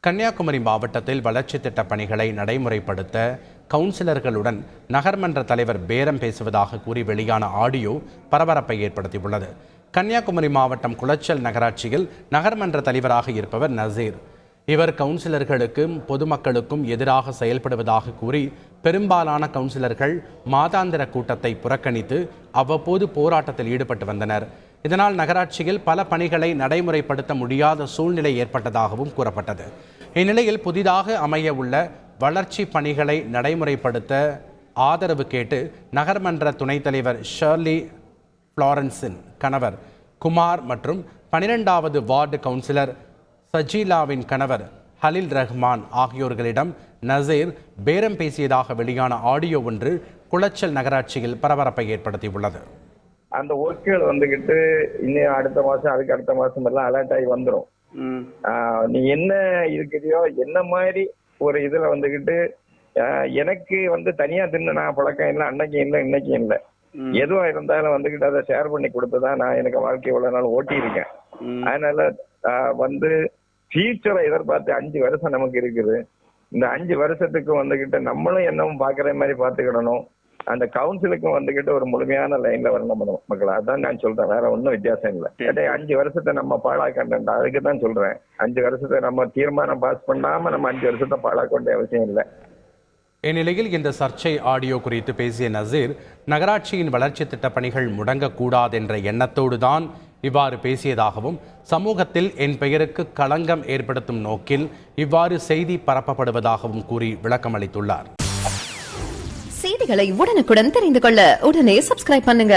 கன்னியாகுமரி மாவட்டத்தில் வளர்ச்சி திட்ட பணிகளை நடைமுறைப்படுத்த கவுன்சிலர்களுடன் நகர்மன்ற தலைவர் பேரம் பேசுவதாக கூறி வெளியான ஆடியோ பரபரப்பை ஏற்படுத்தியுள்ளது. கன்னியாகுமரி மாவட்டம் குளச்சல் நகராட்சியில் நகர்மன்ற தலைவராக இருப்பவர் நசீர். இவர் கவுன்சிலர்களுக்கும் பொதுமக்களுக்கும் எதிராக செயல்படுவதாக கூறி பெரும்பாலான கவுன்சிலர்கள் மாதாந்திர கூட்டத்தை புறக்கணித்து அவ்வப்போது போராட்டத்தில் ஈடுபட்டு வந்தனர். இதனால் நகராட்சியில் பல பணிகளை நடைமுறைப்படுத்த முடியாத சூழ்நிலை ஏற்பட்டதாகவும் கூறப்பட்டது. இந்நிலையில் புதிதாக அமைய உள்ள வளர்ச்சி பணிகளை நடைமுறைப்படுத்த ஆதரவு கேட்டு நகர்மன்ற துணைத் தலைவர் ஷர்லி ஃப்ளாரன்ஸின் கணவர் குமார் மற்றும் 12வது வார்டு கவுன்சிலர் சஜீலாவின் கணவர் ஹலில் ரஹ்மான் ஆகியோர்களிடம் நசீர் பேரம் பேசியதாக வெளியான ஆடியோ ஒன்று குளச்சல் நகராட்சியில் பரபரப்பை ஏற்படுத்தியுள்ளது. அந்த ஒர்க்குகள் வந்துகிட்டு இன்னும் அடுத்த மாசம் அதுக்கு அடுத்த மாசம் எல்லாம் அலர்ட் ஆகி வந்துடும். நீ என்ன இருக்கிறியோ என்ன மாதிரி ஒரு இதுல வந்துகிட்டு எனக்கு தனியா தின்னு நான் பழக்கம் இல்லை, அன்னைக்கும் இல்லை இன்னைக்கும் இல்லை. எதுவா இருந்தாலும் வந்துகிட்டு அதை ஷேர் பண்ணி கொடுத்துதான் நான் எனக்கு வாழ்க்கை இவ்வளவு நாள் ஓட்டி இருக்கேன். அதனால ஃபியூச்சரை எதிர்பார்த்து 5 வருஷம் நமக்கு இருக்குது. இந்த 5 வருஷத்துக்கு வந்துகிட்டு நம்மளும் என்னவும் பாக்குற மாதிரி பாத்துக்கிடணும். அந்த கவுன்சிலுக்கும் வந்துகிட்டு ஒரு முழுமையான லைன்ல வரணும் மக்கள். அதான் நான் சொல்றேன், வேற ஒன்றும் வித்தியாசம் இல்லை. 5 வருஷத்தை நம்ம பாழாக்கண்டா அதுக்கு தான் சொல்றேன். 5 வருஷத்தை நம்ம தீர்மானம் பாஸ் பண்ணாம நம்ம 5 வருஷத்தை பாழாக்க வேண்டிய அவசியம் இல்லை. இந்நிலையில் இந்த சர்ச்சை ஆடியோ குறித்து பேசிய நசீர், நகராட்சியின் வளர்ச்சி திட்ட பணிகள் முடங்கக்கூடாது என்ற எண்ணத்தோடு தான் இவ்வாறு பேசியதாகவும், சமூகத்தில் என் பெயருக்கு களங்கம் ஏற்படுத்தும் நோக்கில் இவ்வாறு செய்தி பரப்பப்படுவதாகவும் கூறி விளக்கமளித்துள்ளார். செய்திகளை உடனுக்குடன் தெரிந்து கொள்ள உடனே சப்ஸ்கிரைப் பண்ணுங்க.